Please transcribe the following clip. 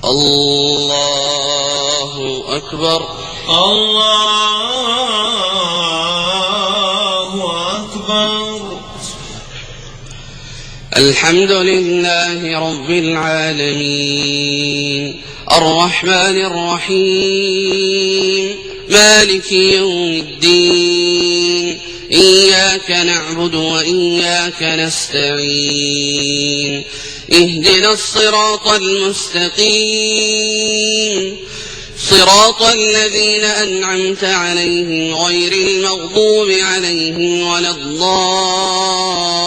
الله أكبر. الله أكبر. الحمد لله رب العالمين الرحمن الرحيم مالك يوم الدين إياك نعبد وإياك نستعين اهدنا الصراط المستقيم صراط الذين أنعمت عليهم غير المغضوب عليهم ولا الضالين